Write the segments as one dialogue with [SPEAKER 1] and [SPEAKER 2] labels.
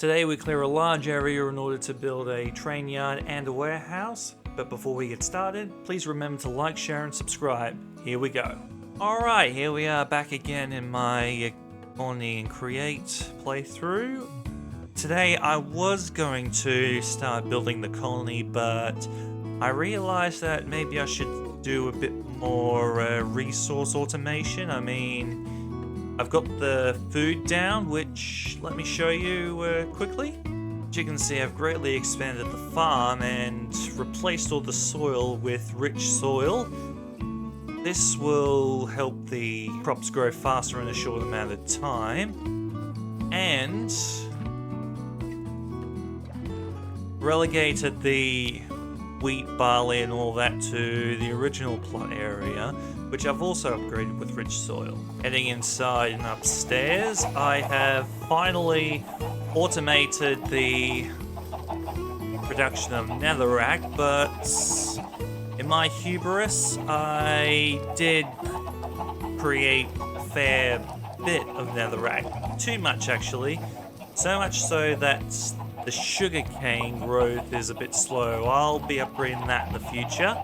[SPEAKER 1] Today we clear a large area in order to build a train yard and a warehouse, but before we get started, please remember to like, share and subscribe. Here we go. Alright, here we are back again in my Colony and Create playthrough. Today I was going to start building the colony, but I realized that maybe I should do a bit more resource automation. I mean, I've got the food down, which let me show you quickly. As you can see, I've greatly expanded the farm and replaced all the soil with rich soil. This will help the crops grow faster in a short amount of time. And relegated the wheat, barley and all that to the original plot area, which I've also upgraded with rich soil. Heading inside and upstairs, I have finally automated the production of netherrack, but in my hubris, I did create a fair bit of netherrack. Too much, actually. So much so that the sugarcane growth is a bit slow. I'll be upgrading that in the future.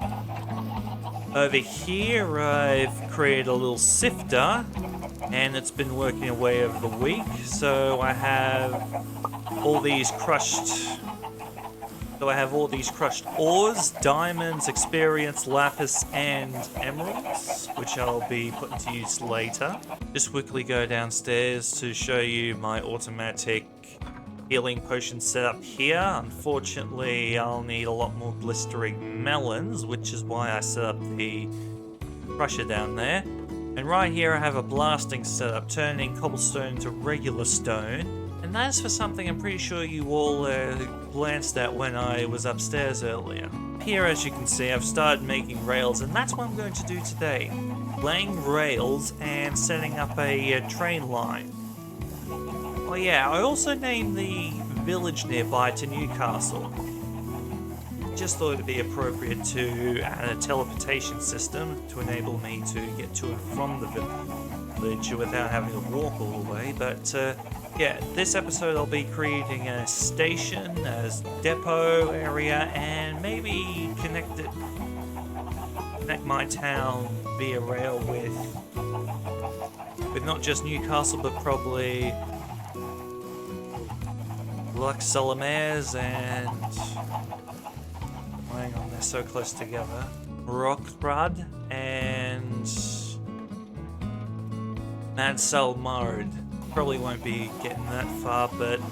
[SPEAKER 1] Over here, I've created a little sifter, and it's been working away over the week. So I have all these crushed. Ores, diamonds, experience, lapis, and emeralds, which I'll be putting to use later. Just quickly go downstairs to show you my automatic healing potion setup here. Unfortunately, I'll need a lot more blistering melons, which is why I set up the crusher down there. And right here I have a blasting setup, turning cobblestone to regular stone. And that is for something I'm pretty sure you all glanced at when I was upstairs earlier. Here, as you can see, I've started making rails, and that's what I'm going to do today. Laying rails and setting up a train line. Oh yeah, I also named the village nearby to Newcastle. Just thought it'd be appropriate to add a teleportation system to enable me to get to and from the village without having to walk all the way. But yeah, this episode I'll be creating a station, a depot area, and maybe connect my town via rail with not just Newcastle, but probably Luxellamares and hang on, they're so close together. Rockrud and Madsalmard. Probably won't be getting that far, but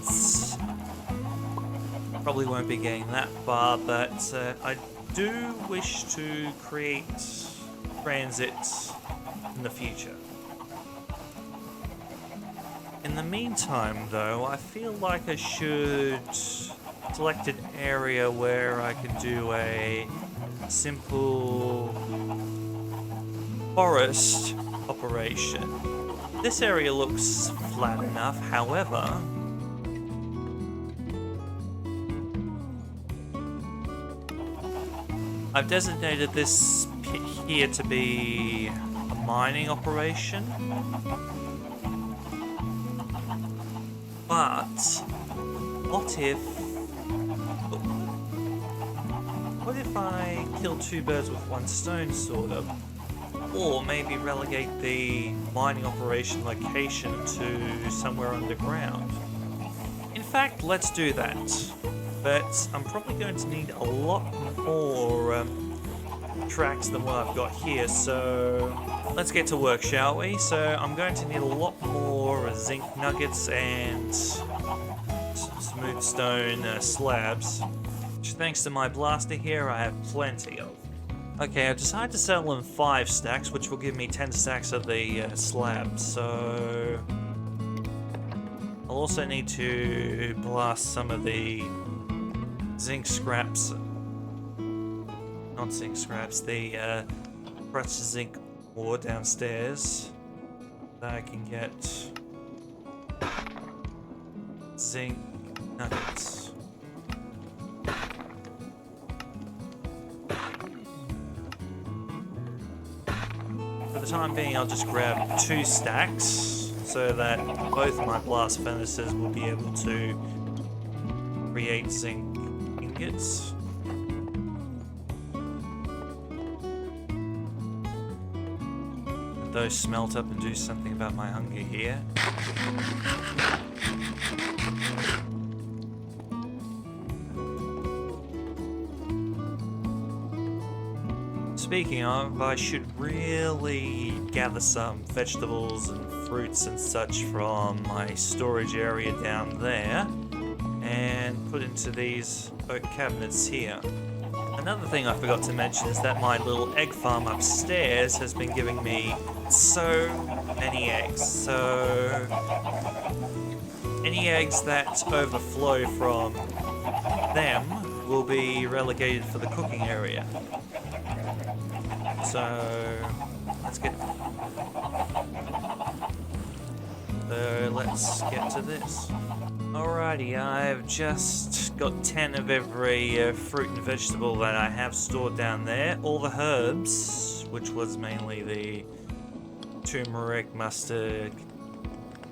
[SPEAKER 1] I do wish to create transit in the future. In the meantime, though, I feel like I should select an area where I can do a simple forest operation. This area looks flat enough, however, I've designated this pit here to be a mining operation. But what if I kill two birds with one stone, sort of? Or maybe relegate the mining operation location to somewhere underground. In fact, let's do that. But I'm probably going to need a lot more tracks than what I've got here, so let's get to work, shall we? So I'm going to need a lot more zinc nuggets and smooth stone slabs, which thanks to my blaster here I have plenty of. Okay, I decided to settle in 5 stacks, which will give me 10 stacks of the slabs, so I'll also need to blast some of the zinc scraps, not zinc scraps, the crushed zinc ore downstairs, so I can get zinc nuggets. For the time being, I'll just grab 2 stacks so that both my blast furnaces will be able to create zinc ingots. And those smelt up and do something about my hunger here. Speaking of, I should really gather some vegetables and fruits and such from my storage area down there and put into these oak cabinets here. Another thing I forgot to mention is that my little egg farm upstairs has been giving me so many eggs. So any eggs that overflow from them will be relegated for the cooking area. So let's get to this. Alrighty, I've just got 10 of every fruit and vegetable that I have stored down there. All the herbs, which was mainly the turmeric, mustard,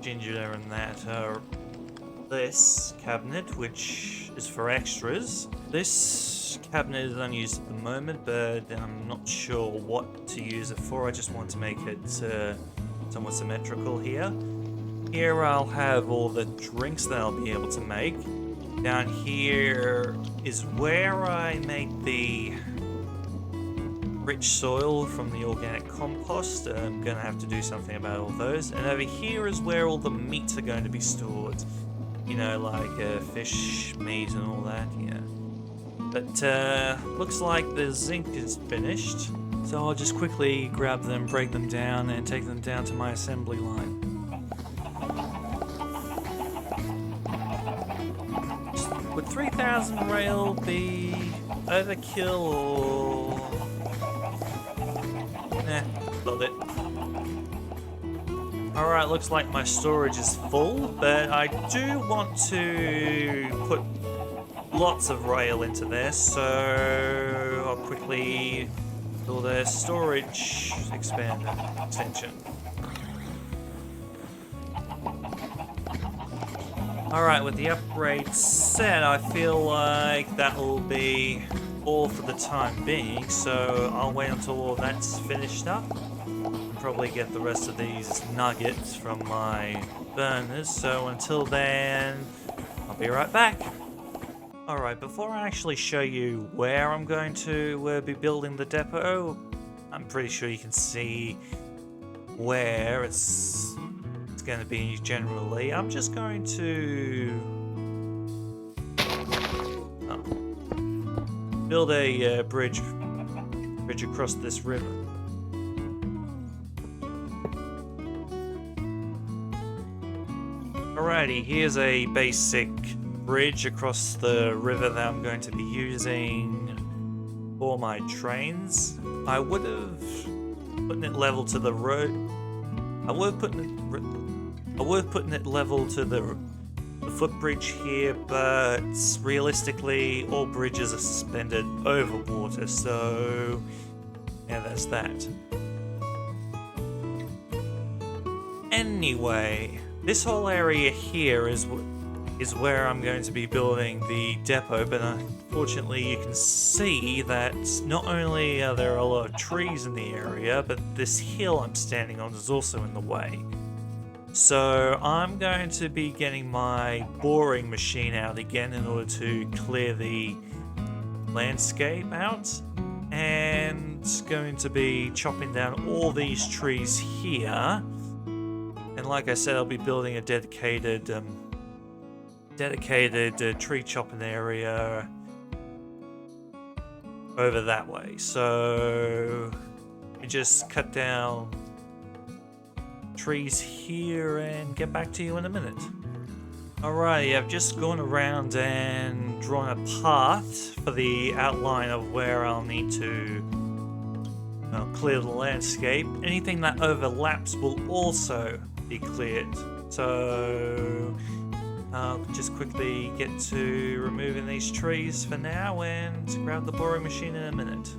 [SPEAKER 1] ginger, and that are this cabinet, which is for extras. This cabinet is unused at the moment, but I'm not sure what to use it for. I just want to make it somewhat symmetrical here. Here I'll have all the drinks that I'll be able to make. Down here is where I make the rich soil from the organic compost. I'm going to have to do something about all those. And over here is where all the meats are going to be stored. You know, like fish, meat and all that, yeah. But looks like the zinc is finished. So I'll just quickly grab them, break them down, and take them down to my assembly line. Would 3,000 rail be overkill or... Nah, love it. Alright, looks like my storage is full, but I do want to put lots of rail into there, so I'll quickly build a storage extension. Alright, with the upgrade set, I feel like that will be all for the time being, so I'll wait until all that's finished up. And probably get the rest of these nuggets from my burners, so until then, I'll be right back. Alright, before I actually show you where I'm going to be building the depot, I'm pretty sure you can see where it's going to be generally. I'm just going to build a bridge across this river. Alrighty, here's a basic bridge across the river that I'm going to be using for my trains. I would have put it level to the road. I would have put it level to the footbridge here, but realistically, all bridges are suspended over water, so yeah, that's that. Anyway, this whole area here is where I'm going to be building the depot, but unfortunately you can see that not only are there a lot of trees in the area, but this hill I'm standing on is also in the way. So I'm going to be getting my boring machine out again in order to clear the landscape out, and going to be chopping down all these trees here. And like I said, I'll be building a dedicated tree chopping area over that way. So you just cut down trees here and get back to you in a minute. Alrighty, I've just gone around and drawn a path for the outline of where I'll need to clear the landscape. Anything that overlaps will also be cleared. So I'll just quickly get to removing these trees for now and grab the boring machine in a minute.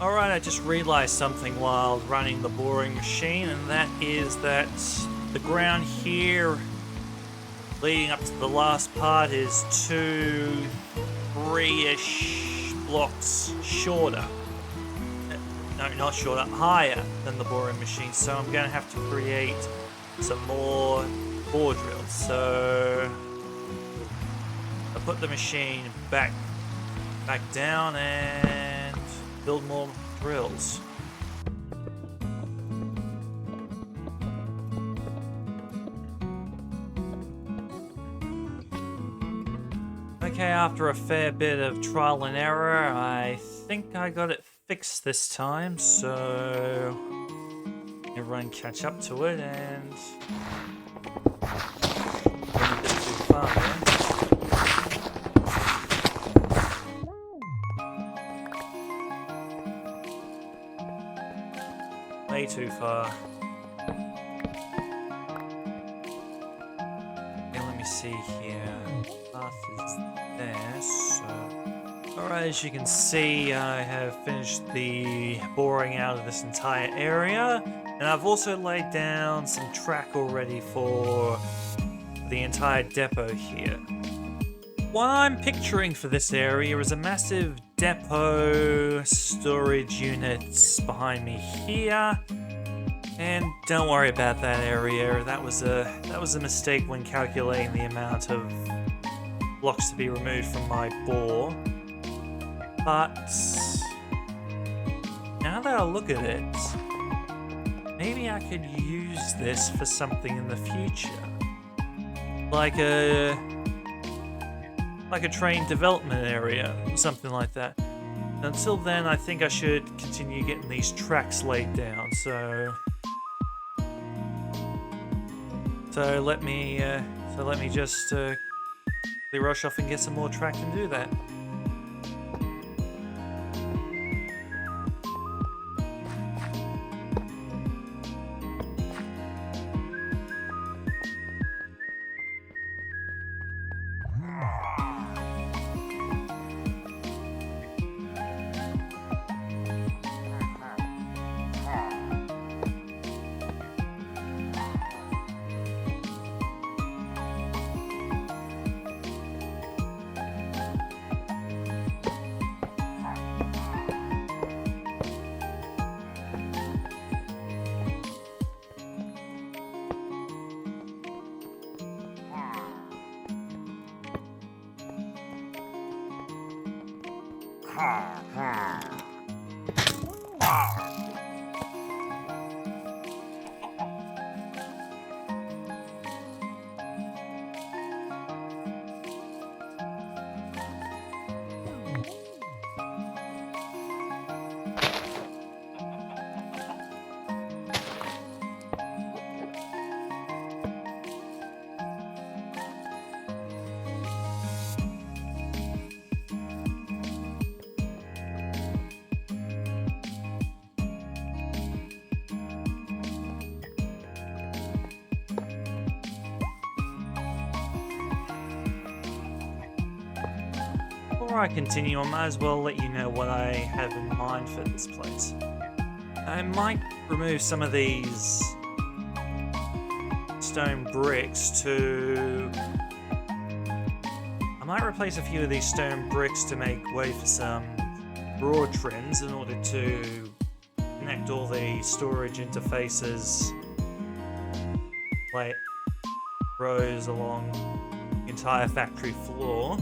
[SPEAKER 1] Alright, I just realized something while running the boring machine, and that is that the ground here leading up to the last part is 2, 3-ish blocks shorter. No, not shorter, higher than the boring machine, so I'm going to have to create some more bore drills. So I put the machine back down and build more drills. Okay, after a fair bit of trial and error, I think I got it fixed this time, so everyone catch up to it and went a bit too far there. Way too far. Okay, let me see here. Path is there, so... Alright, as you can see, I have finished the boring out of this entire area, and I've also laid down some track already for the entire depot here. What I'm picturing for this area is a massive depot storage units behind me here. And don't worry about that area. That was a mistake when calculating the amount of blocks to be removed from my bore. But now that I look at it, maybe I could use this for something in the future. Like a train development area, or something like that. Until then, I think I should continue getting these tracks laid down. So let me just rush off and get some more track and do that. Before I continue, I might as well let you know what I have in mind for this place. I might remove some of these stone bricks to... I might replace a few of these stone bricks to make way for some broad trims in order to connect all the storage interfaces like rows along the entire factory floor.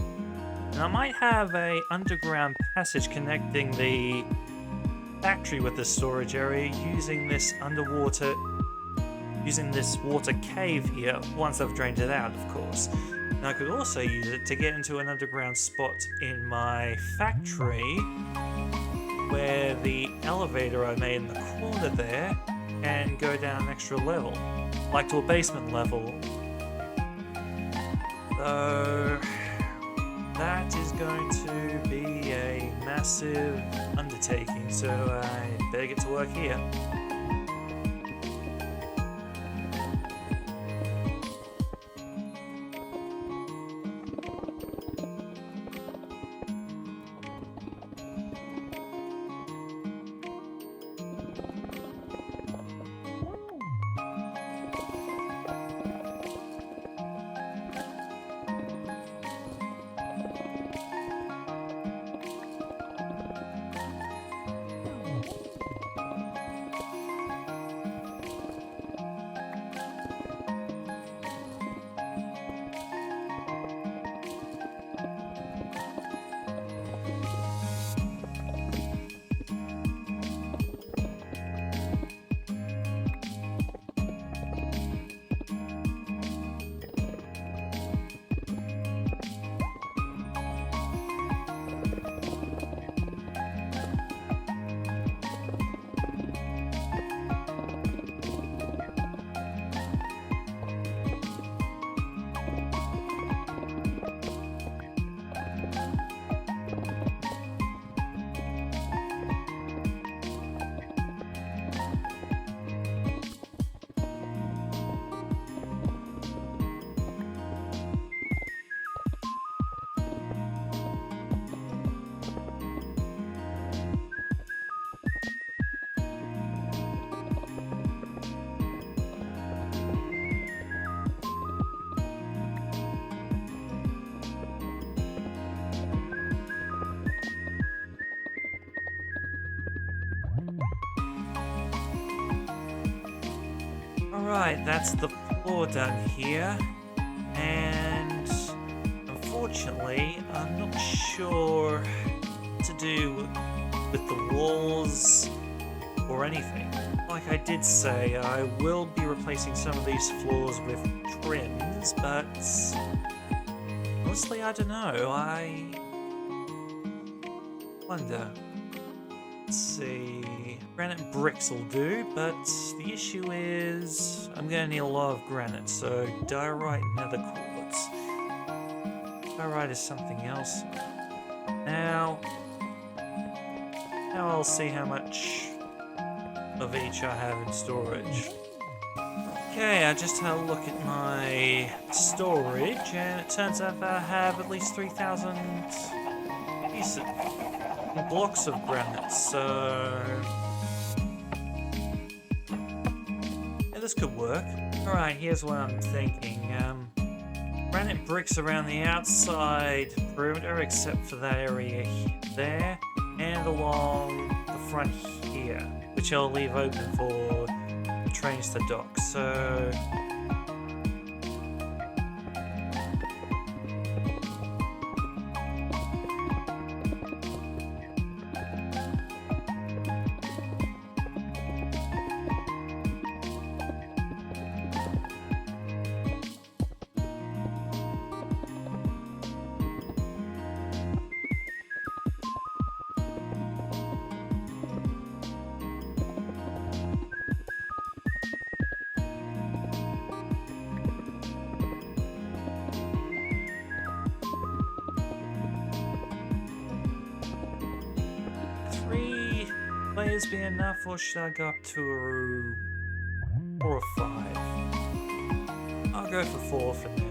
[SPEAKER 1] And I might have a underground passage connecting the factory with the storage area using this water cave here, once I've drained it out, of course. And I could also use it to get into an underground spot in my factory where the elevator I made in the corner there can go down an extra level, like to a basement level. So that is going to be a massive undertaking, so I better get to work here. Alright, that's the floor done here. And unfortunately, I'm not sure what to do with the walls or anything. Like I did say, I will be replacing some of these floors with trims, but honestly, I don't know. I wonder. Let's see. Granite bricks will do, but the issue is I'm going to need a lot of granite, so diorite nether quartz. Diorite is something else. Now I'll see how much of each I have in storage. Okay, I just had a look at my storage, and it turns out that I have at least 3,000 pieces, blocks of granite, so yeah, this could work. Alright, here's what I'm thinking. Granite bricks around the outside perimeter, except for that area there, and along the front here, which I'll leave open for the trains to dock. So players be enough, or should I go up to 4 or 5? I'll go for 4 for now.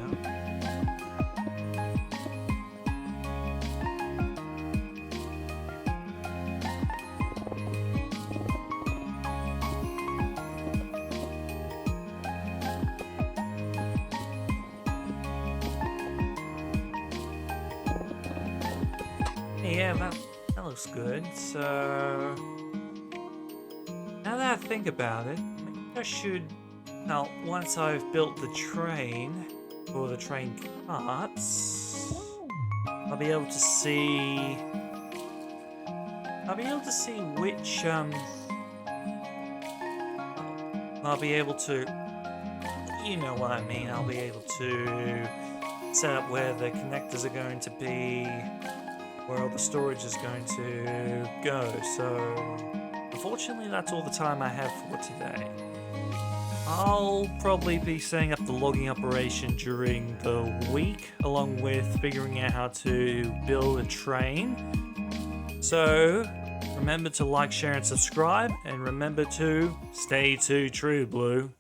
[SPEAKER 1] Yeah, that looks good. So now that I think about it, I should, now once I've built the train, or the train carts, I'll be able to see which, I'll be able to, you know what I mean, I'll be able to set up where the connectors are going to be, where all the storage is going to go. So unfortunately, that's all the time I have for today. I'll probably be setting up the logging operation during the week, along with figuring out how to build a train. So remember to like, share, and subscribe, and remember to stay true, Blue.